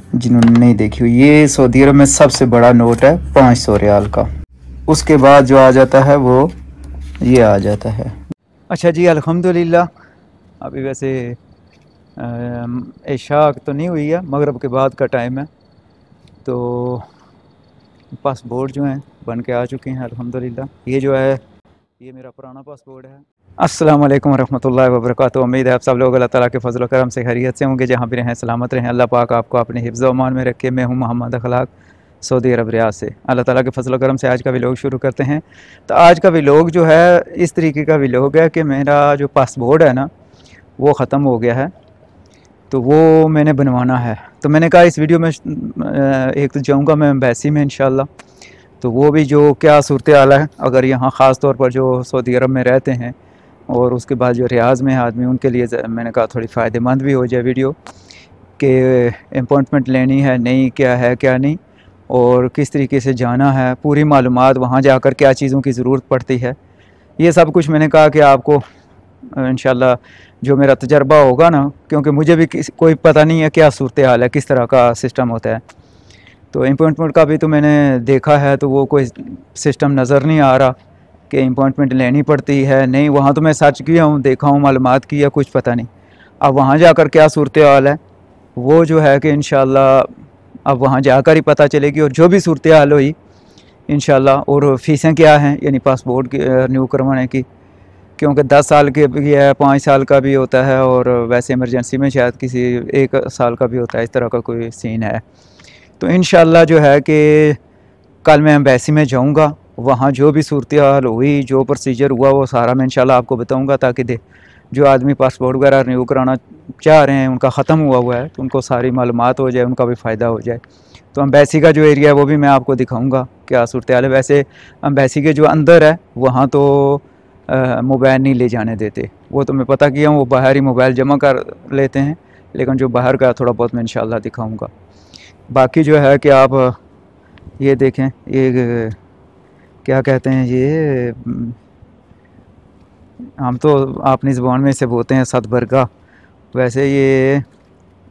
जिन्होंने नहीं देखी हुई, ये सऊदी अरब में सबसे बड़ा नोट है 500 रियाल का। उसके बाद जो आ जाता है वो ये आ जाता है। अच्छा जी, अल्हम्दुलिल्लाह अभी वैसे इशा तो नहीं हुई है, मगरिब के बाद का टाइम है, तो पासपोर्ट जो हैं बन के आ चुके हैं अल्हम्दुलिल्लाह। ये जो है ये मेरा पुराना पासपोर्ट है। अस्सलाम वालेकुम रहमतुल्लाहि व बरकातुहू। उम्मीद है आप सब लोग अल्लाह ताला के फजल करम से खैरियत से होंगे, जहाँ भी रहें सलामत रहें। अल्लाह पाक आपको अपने हिफ्ज़ व अमान में रखे। मैं हूँ मोहम्मद अखलाक, सऊदी अरब रियाद से। अल्लाह ताला के फजल करम से आज का व्लॉग शुरू करते हैं। तो आज का व्लॉग जो है इस तरीके का व्लॉग है कि मेरा जो पासपोर्ट है ना वो ख़त्म हो गया है, तो वो मैंने बनवाना है। तो मैंने कहा इस वीडियो में एक तो जाऊँगा मैं एम्बेसी में इंशाल्लाह, तो वो भी जो क्या सूरत हाल है अगर यहाँ ख़ास तौर पर जो सऊदी अरब में रहते हैं और उसके बाद जो रियाज़ में है आदमी, उनके लिए मैंने कहा थोड़ी फ़ायदेमंद भी हो जाए वीडियो कि अपॉइंटमेंट लेनी है नहीं, क्या है क्या नहीं, और किस तरीके से जाना है, पूरी मालूमात, वहाँ जाकर क्या चीज़ों की ज़रूरत पड़ती है, ये सब कुछ मैंने कहा कि आपको इंशाल्लाह जो मेरा तजर्बा होगा ना, क्योंकि मुझे भी कोई पता नहीं है क्या सूरत हाल है, किस तरह का सिस्टम होता है। तो अपॉइंटमेंट का भी तो मैंने देखा है, तो वो कोई सिस्टम नज़र नहीं आ रहा कि अपॉइंटमेंट लेनी पड़ती है नहीं। वहाँ तो मैं सर्च किया हूँ, देखा हूँ, मालूमात की है, कुछ पता नहीं। अब वहाँ जाकर क्या सूरत हाल है वो जो है कि इंशाल्लाह अब वहाँ जाकर ही पता चलेगी, और जो भी सूरत हाल हुई इंशाल्लाह। और फ़ीसें क्या हैं यानी पासपोर्ट की न्यू करवाने की, क्योंकि 10 साल के भी है, 5 साल का भी होता है, और वैसे इमरजेंसी में शायद किसी 1 साल का भी होता है, इस तरह का कोई सीन है। तो इंशाल्लाह जो है कि कल मैं एम्बेसी में जाऊंगा, वहाँ जो भी सूरत हाल हुई, जो प्रोसीजर हुआ, वो सारा मैं इंशाल्लाह आपको बताऊंगा, ताकि जो आदमी पासपोर्ट वगैरह रिन्यू कराना चाह रहे हैं, उनका ख़त्म हुआ है, तो उनको सारी मालूमात हो जाए, उनका भी फ़ायदा हो जाए। तो एम्बेसी का जो एरिया है वो भी मैं आपको दिखाऊँगा क्या सूरत हाल है। वैसे एम्बेसी के जो अंदर है वहाँ तो मोबाइल नहीं ले जाने देते, वो तो मैं पता किया हूँ, वो बाहर ही मोबाइल जमा कर लेते हैं, लेकिन जो बाहर का थोड़ा बहुत मैं इंशाल्लाह दिखाऊँगा। बाकी जो है कि आप ये देखें, ये क्या कहते हैं, ये हम तो अपनी ज़ुबान में इसे बोलते हैं सतबरगा। वैसे ये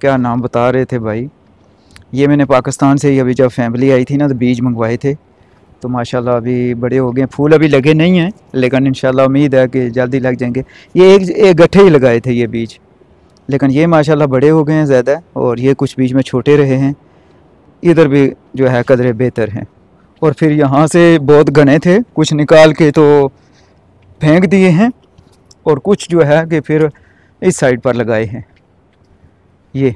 क्या नाम बता रहे थे भाई, ये मैंने पाकिस्तान से ही अभी जब फैमिली आई थी ना तो बीज मंगवाए थे, तो माशाल्लाह अभी बड़े हो गए। फूल अभी लगे नहीं हैं, लेकिन इंशाल्लाह उम्मीद है कि जल्दी लग जाएंगे। ये एक गट्ठे ही लगाए थे ये बीज, लेकिन ये माशाल्लाह बड़े हो गए हैं ज़्यादा, और ये कुछ बीज में छोटे रहे हैं। इधर भी जो है कदरे बेहतर हैं। और फिर यहाँ से बहुत घने थे, कुछ निकाल के तो फेंक दिए हैं, और कुछ जो है कि फिर इस साइड पर लगाए हैं ये,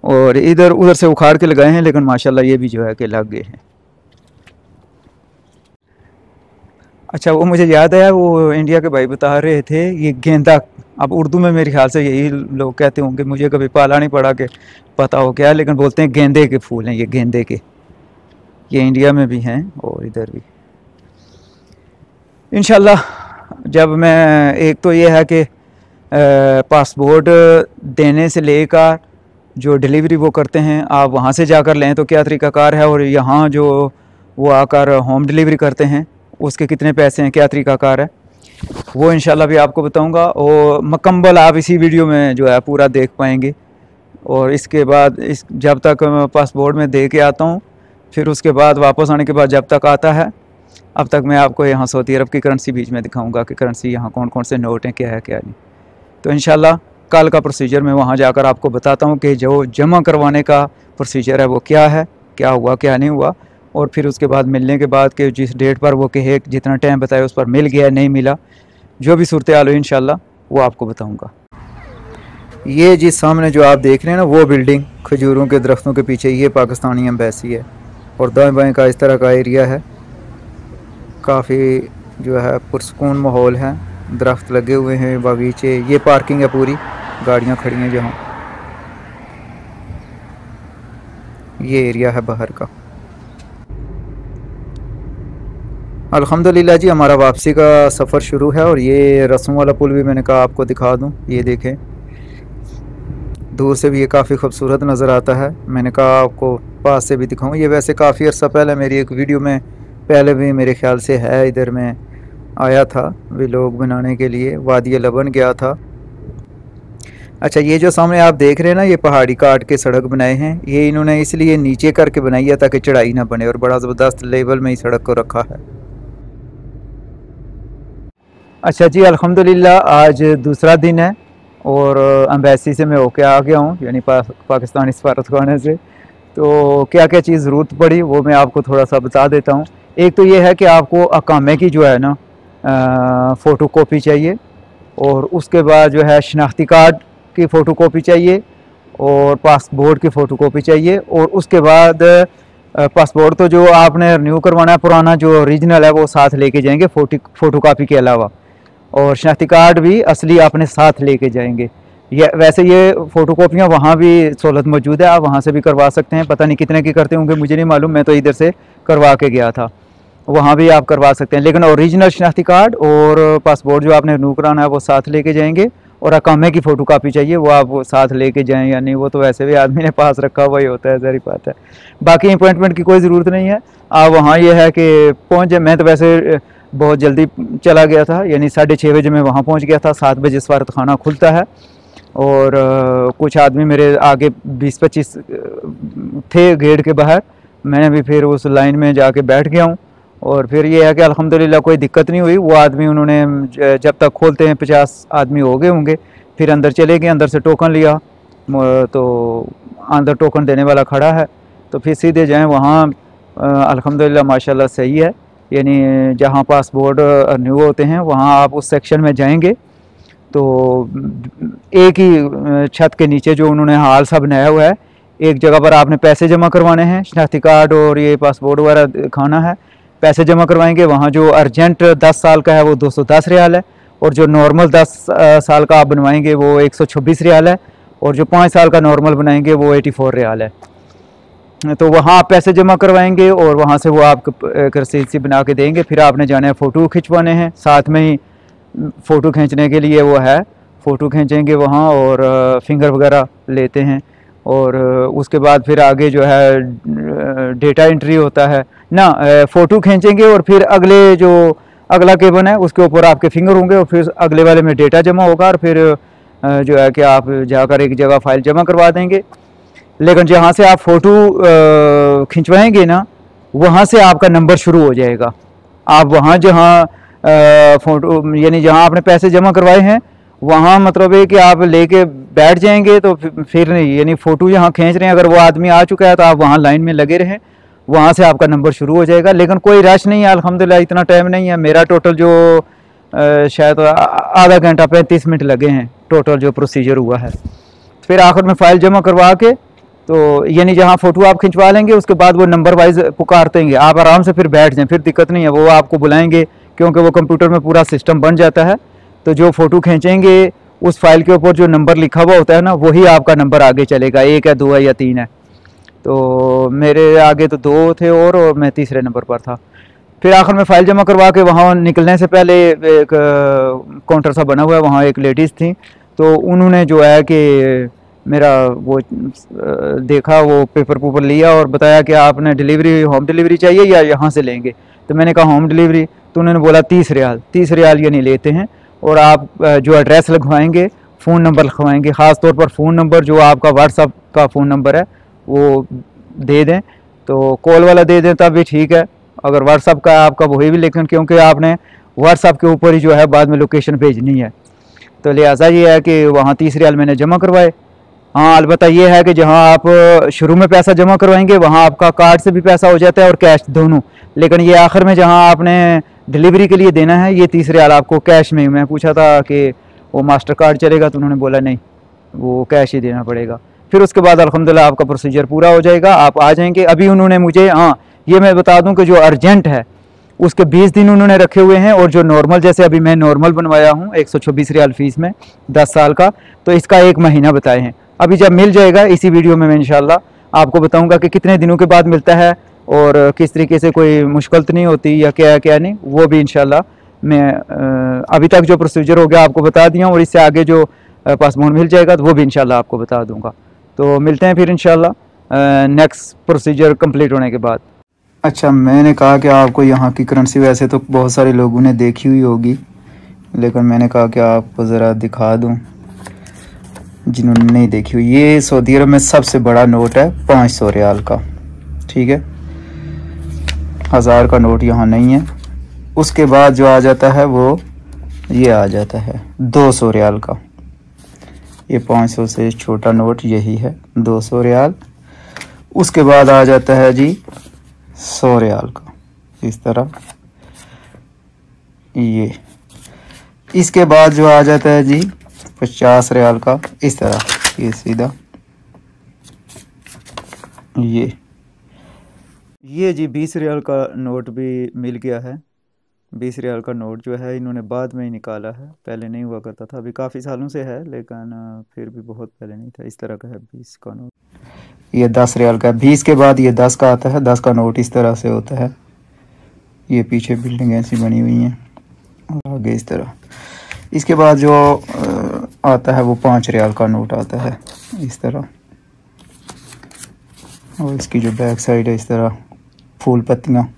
और इधर उधर से उखाड़ के लगाए हैं, लेकिन माशाल्लाह ये भी जो है कि लग गए हैं। अच्छा, वो मुझे याद आया, वो इंडिया के भाई बता रहे थे ये गेंदा, अब उर्दू में मेरे ख्याल से यही लोग कहते होंगे, मुझे कभी पाला नहीं पड़ा कि पता हो क्या, लेकिन बोलते हैं गेंदे के फूल हैं ये, गेंदे के। ये इंडिया में भी हैं और इधर भी इंशाल्लाह। जब मैं, एक तो ये है कि पासपोर्ट देने से लेकर जो डिलीवरी वो करते हैं, आप वहाँ से जाकर लें तो क्या तरीक़ाकार है, और यहाँ जो वो आकर होम डिलीवरी करते हैं उसके कितने पैसे हैं, क्या तरीक़ाकार है, वो इंशाल्लाह भी आपको बताऊंगा। और मुकम्मल आप इसी वीडियो में जो है पूरा देख पाएंगे। और इसके बाद जब तक पासपोर्ट में दे के आता हूँ, फिर उसके बाद वापस आने के बाद जब तक आता है, अब तक मैं आपको यहाँ सऊदी अरब की करेंसी बीच में दिखाऊंगा कि करेंसी यहाँ कौन कौन से नोट हैं, क्या है क्या नहीं। तो इंशाल्लाह कल का प्रोसीजर मैं वहाँ जाकर आपको बताता हूँ कि जो जमा करवाने का प्रोसीजर है वो क्या है, क्या हुआ क्या नहीं हुआ, और फिर उसके बाद मिलने के बाद कि जिस डेट पर वो कहे, जितना टाइम बताया उस पर मिल गया नहीं मिला, जो भी सूरत हाल हो इंशाल्लाह वो आपको बताऊँगा। ये जिस सामने जो आप देख रहे हैं ना वो बिल्डिंग खजूरों के दरख्तों के पीछे, ये पाकिस्तानी एम्बेसी है, और दाएं बाएं का इस तरह का एरिया है। काफ़ी जो है पुरसकून माहौल है, दरख्त लगे हुए हैं, बागीचे, ये पार्किंग है, पूरी गाड़ियां खड़ी हैं जहाँ, ये एरिया है बाहर का। अल्हम्दुलिल्लाह जी, हमारा वापसी का सफ़र शुरू है, और ये रस्म वाला पुल भी मैंने कहा आपको दिखा दूं। ये देखें, दूर से भी ये काफ़ी खूबसूरत नज़र आता है, मैंने कहा आपको पास से भी दिखाऊं। ये वैसे काफ़ी अर्सा पहले मेरी एक वीडियो में पहले भी मेरे ख्याल से है, इधर में आया था व्लॉग बनाने के लिए, वादी लबन गया था, अच्छा, ये जो सामने आप देख रहे हैं ना, ये पहाड़ी काट के सड़क बनाए हैं। ये इन्होंने इसलिए नीचे करके बनाई है ताकि चढ़ाई ना बने, और बड़ा ज़बरदस्त लेवल में ही सड़क को रखा है। अच्छा जी, अल्हम्दुलिल्लाह आज दूसरा दिन है और एम्बेसी से मैं होके आ गया हूँ, यानी पाकिस्तानी सफारतखाने से। तो क्या क्या चीज़ ज़रूरत पड़ी वो मैं आपको थोड़ा सा बता देता हूँ। एक तो ये है कि आपको अकामे की जो है ना फ़ोटो कॉपी चाहिए, और उसके बाद जो है शनाख्ती कार्ड की फ़ोटो कॉपी चाहिए, और पासपोर्ट की फ़ोटो कॉपी चाहिए। और उसके बाद पासपोर्ट तो जो आपने रिन्यू करवाना है, पुराना जो ओरिजिनल है वो साथ लेके जाएंगे फ़ोटो कापी के अलावा, और शनाख्ती कार्ड भी असली अपने साथ लेके जाएंगे। ये वैसे ये फ़ोटो कॉपियाँ वहाँ भी सहूलत मौजूद है, आप वहाँ से भी करवा सकते हैं। पता नहीं कितने की करते होंगे, मुझे नहीं मालूम, मैं तो इधर से करवा के गया था। वहाँ भी आप करवा सकते हैं, लेकिन ओरिजिनल शनाख्ती कार्ड और पासपोर्ट जो आपने रिन्यू कराना है वो साथ लेके जाएंगे, और अकामे की फ़ोटो कापी चाहिए वो आप साथ लेके जाएं, या नहीं वो तो वैसे भी आदमी ने पास रखा हुआ ही होता है, सारी बात है। बाकी अपॉइंटमेंट की कोई ज़रूरत नहीं है। आप वहाँ ये है कि पहुँच जाए। मैं तो वैसे बहुत जल्दी चला गया था, यानी 6:30 बजे मैं वहाँ पहुँच गया था। 7 बजे सफारतखाना खुलता है, और कुछ आदमी मेरे आगे 20-25 थे गेट के बाहर। मैंने भी फिर उस लाइन में जाके बैठ गया हूँ, और फिर ये है कि अल्हम्दुलिल्लाह कोई दिक्कत नहीं हुई। वो आदमी उन्होंने जब तक खोलते हैं 50 आदमी हो गए होंगे, फिर अंदर चले गए, अंदर से टोकन लिया, तो अंदर टोकन देने वाला खड़ा है, तो फिर सीधे जाएँ वहाँ। अल्हम्दुलिल्लाह माशाल्लाह सही है, यानी जहाँ पासपोर्ट रिन्यू होते हैं वहाँ आप उस सेक्शन में जाएंगे तो एक ही छत के नीचे जो उन्होंने हाल सा बनाया हुआ है, एक जगह पर आपने पैसे जमा करवाने हैं, शनाख्ती कार्ड और ये पासपोर्ट वगैरह दिखाना है। पैसे जमा करवाएंगे, वहाँ जो अर्जेंट 10 साल का है वो 210 रियाल है, और जो नॉर्मल 10 साल का आप बनवाएंगे वो 126 रियाल है, और जो 5 साल का नॉर्मल बनाएंगे वो 84 रियाल है। तो वहाँ आप पैसे जमा करवाएंगे, और वहाँ से वो आपको एक रसीद सी बना के देंगे। फिर आपने जाना है फ़ोटो खिंचवाने हैं, साथ में ही फ़ोटो खींचने के लिए वो है, फ़ोटो खींचेंगे वहाँ, और फिंगर वगैरह लेते हैं। और उसके बाद फिर आगे जो है डेटा एंट्री होता है ना, फ़ोटो खींचेंगे और फिर अगले जो अगला केबन है उसके ऊपर आपके फिंगर होंगे, और फिर अगले वाले में डेटा जमा होगा, और फिर जो है कि आप जाकर एक जगह फ़ाइल जमा करवा देंगे। लेकिन जहाँ से आप फ़ोटो खिंचवाएंगे ना, वहाँ से आपका नंबर शुरू हो जाएगा। आप वहाँ जहाँ फ़ोटो यानी जहाँ आपने पैसे जमा करवाए हैं वहाँ मतलब है कि आप लेके बैठ जाएंगे, तो फिर नहीं, यानी फ़ोटो जहाँ खींच रहे हैं अगर वो आदमी आ चुका है तो आप वहाँ लाइन में लगे रहें, वहाँ से आपका नंबर शुरू हो जाएगा। लेकिन कोई रश नहीं है, अल्हम्दुलिल्लाह इतना टाइम नहीं है। मेरा टोटल जो शायद आधा घंटा 35 मिनट लगे हैं टोटल जो प्रोसीजर हुआ है। फिर आखिर में फ़ाइल जमा करवा के, तो यानी जहाँ फ़ोटो आप खिंचवा लेंगे उसके बाद वो नंबर वाइज पुकारते हैं, आप आराम से फिर बैठ जाएँ, फिर दिक्कत नहीं है। वो आपको बुलाएंगे क्योंकि वो कंप्यूटर में पूरा सिस्टम बन जाता है। तो जो फ़ोटो खींचेंगे उस फाइल के ऊपर जो नंबर लिखा हुआ होता है ना, वही आपका नंबर आगे चलेगा, 1 है, 2 है या 3 है। तो मेरे आगे तो 2 थे और मैं तीसरे नंबर पर था। फिर आखिर में फ़ाइल जमा करवा के वहाँ निकलने से पहले एक काउंटर सा बना हुआ है, वहाँ एक लेडीज़ थी, तो उन्होंने जो है कि मेरा वो देखा, वो पेपर पूपर लिया और बताया कि आपने डिलीवरी होम डिलीवरी चाहिए या यहाँ से लेंगे। तो मैंने कहा होम डिलीवरी, तो उन्होंने बोला 30 रियाल ये नहीं लेते हैं, और आप जो एड्रेस लिखवाएंगे, फ़ोन नंबर लिखवाएंगे, ख़ास तौर पर फ़ोन नंबर जो आपका व्हाट्सअप का फ़ोन नंबर है वो दे दें। तो कॉल वाला दे दें तब भी ठीक है, अगर व्हाट्सअप का आपका वही भी, लेकिन क्योंकि आपने व्हाट्सअप के ऊपर ही जो है बाद में लोकेशन भेजनी है, तो लिहाजा ये है कि वहाँ 30 रियाल मैंने जमा करवाए। हाँ, अलबत्ता ये है कि जहाँ आप शुरू में पैसा जमा करवाएंगे वहाँ आपका कार्ड से भी पैसा हो जाता है और कैश दोनों, लेकिन ये आखिर में जहाँ आपने डिलीवरी के लिए देना है ये 30 रियाल आपको कैश में। मैं पूछा था कि वो मास्टर कार्ड चलेगा, तो उन्होंने बोला नहीं, वो कैश ही देना पड़ेगा। फिर उसके बाद अल्हम्दुलिल्लाह आपका प्रोसीजर पूरा हो जाएगा, आप आ जाएंगे। अभी उन्होंने मुझे, हाँ ये मैं बता दूं कि जो अर्जेंट है उसके 20 दिन उन्होंने रखे हुए हैं, और जो नॉर्मल, जैसे अभी मैं नॉर्मल बनवाया हूँ 126 रियाल फ़ीस में 10 साल का, तो इसका 1 महीना बताए हैं। अभी जब मिल जाएगा इसी वीडियो में मैं इंशाल्लाह आपको बताऊंगा कि कितने दिनों के बाद मिलता है और किस तरीके से, कोई मुश्किल तो नहीं होती या क्या क्या नहीं, वो भी इंशाल्लाह मैं अभी तक जो प्रोसीजर हो गया आपको बता दिया, और इससे आगे जो पासपोर्ट मिल जाएगा तो वो भी इंशाल्लाह आपको बता दूंगा। तो मिलते हैं फिर इंशाल्लाह नेक्स्ट प्रोसीजर कंप्लीट होने के बाद। अच्छा, मैंने कहा कि आपको यहाँ की करेंसी वैसे तो बहुत सारे लोगों ने देखी हुई होगी, लेकिन मैंने कहा कि आपको ज़रा दिखा दूँ। जिन्होंने नहीं देखी हुई, ये सऊदी अरब में सबसे बड़ा नोट है 500 रियाल का, ठीक है। 1000 का नोट यहाँ नहीं है। उसके बाद जो आ जाता है वो ये आ जाता है 200 रियाल का। ये 500 से छोटा नोट यही है 200 रियाल। उसके बाद आ जाता है जी 100 रियाल का, इस तरह ये। इसके बाद जो आ जाता है जी 50 रियाल का, इस तरह ये सीधा ये जी 20 रियाल का नोट भी मिल गया है। 20 रियाल का नोट जो है इन्होंने बाद में ही निकाला है, पहले नहीं हुआ करता था। अभी काफ़ी सालों से है लेकिन फिर भी बहुत पहले नहीं था। इस तरह का है 20 का नोट। ये 10 रियाल का है। 20 के बाद ये 10 का आता है। 10 का नोट इस तरह से होता है। ये पीछे बिल्डिंग ऐसी बनी हुई हैं और आगे इस तरह। इसके बाद जो आता है वो 5 रियाल का नोट आता है इस तरह, और इसकी जो बैक साइड है इस तरह फूल पत्तियाँ।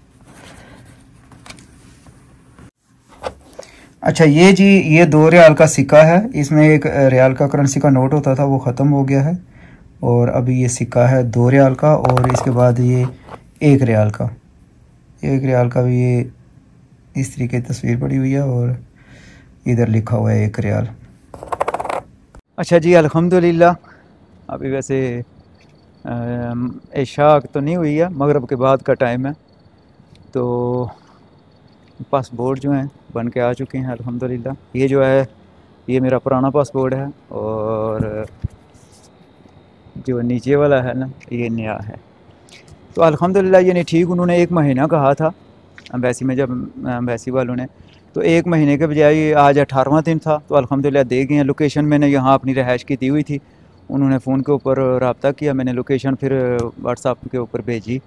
अच्छा ये जी ये 2 रियाल का सिक्का है। इसमें 1 रियाल का करेंसी का नोट होता था, वो ख़त्म हो गया है और अभी ये सिक्का है 2 रियाल का। और इसके बाद ये 1 रियाल का, 1 रियाल का भी ये इस तरीके की तस्वीर पड़ी हुई है और इधर लिखा हुआ है 1 रियाल। अच्छा जी अल्हम्दुलिल्लाह, अभी वैसे इशा तो नहीं हुई है, मगरिब के बाद का टाइम है, तो पासपोर्ट जो हैं बन के आ चुके हैं अल्हम्दुलिल्लाह। ये जो है ये मेरा पुराना पासपोर्ट है और जो नीचे वाला है ना ये नया है। तो अल्हम्दुलिल्लाह ये नहीं ठीक, उन्होंने 1 महीना कहा था एम्बेसी में, जब एम्बेसी वालों ने, तो 1 महीने के बजाय आज 18वां दिन था। तो अल्हम्दुलिल्लाह दे गए हैं। लोकेशन मैंने यहाँ अपनी रहाइश की दी हुई थी, उन्होंने फ़ोन के ऊपर रब्ता किया, मैंने लोकेशन फिर व्हाट्सएप के ऊपर भेजी,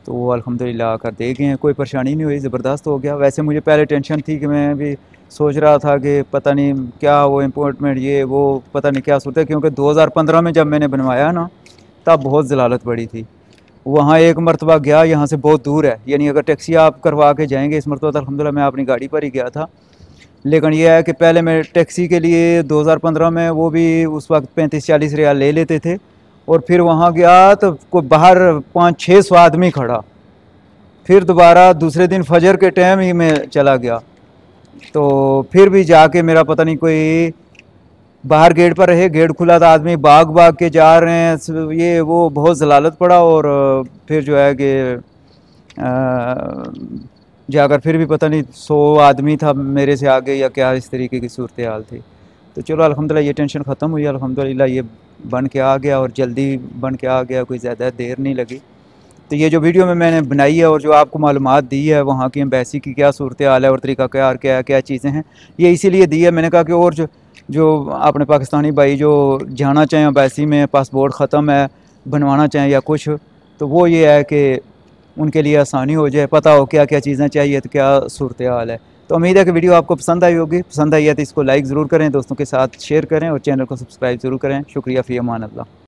तो वो अल्हम्दुलिल्लाह आकर दे गए हैं। कोई परेशानी नहीं हुई, ज़बरदस्त हो गया। वैसे मुझे पहले टेंशन थी कि मैं भी सोच रहा था कि पता नहीं क्या वो इम्पोर्टमेंट ये वो पता नहीं क्या सूरत है, क्योंकि 2015 में जब मैंने बनवाया ना तब बहुत ज़लालत बड़ी थी। वहाँ एक मरतबा गया, यहाँ से बहुत दूर है, यानी अगर टैक्सी आप करवा के जाएंगे, इस मरतबा तो अल्हम्दुलिल्लाह मैं अपनी गाड़ी पर ही गया था। लेकिन यह है कि पहले मैं टैक्सी के लिए 2015 में वो भी उस वक्त 35-40 रियाल ले लेते थे, और फिर वहाँ गया तो कोई बाहर 500-600 आदमी खड़ा। फिर दोबारा दूसरे दिन फजर के टाइम ही मैं चला गया, तो फिर भी जाके मेरा पता नहीं कोई बाहर गेट पर रहे, गेट खुला था, आदमी भाग भाग के जा रहे हैं, ये वो बहुत ज़लालत पड़ा। और फिर जो है कि जाकर फिर भी पता नहीं 100 आदमी था मेरे से आगे या क्या, इस तरीके की सूरत हाल थी। तो चलो अल्हम्दुलिल्लाह ये टेंशन ख़त्म हुई, अल्हम्दुलिल्लाह ये बन के आ गया और जल्दी बन के आ गया, कोई ज़्यादा देर नहीं लगी। तो ये जो वीडियो में मैंने बनाई है और जो आपको मालूमात दी है वहाँ की एम्बेसी की क्या सूरत हाल है और तरीका क्या क्या क्या चीज़ें हैं, ये इसीलिए दी है। मैंने कहा कि और जो अपने पाकिस्तानी भाई जो जाना चाहें एम्बेसी में, पासपोर्ट ख़त्म है, बनवाना चाहें या कुछ, तो वो ये है कि उनके लिए आसानी हो जाए, पता हो क्या क्या चीज़ें चाहिए तो क्या सूरत हाल है। तो उम्मीद है कि वीडियो आपको पसंद आई होगी। पसंद आई है तो इसको लाइक ज़रूर करें, दोस्तों के साथ शेयर करें और चैनल को सब्सक्राइब ज़रूर करें। शुक्रिया, फ़ी अमान अल्लाह।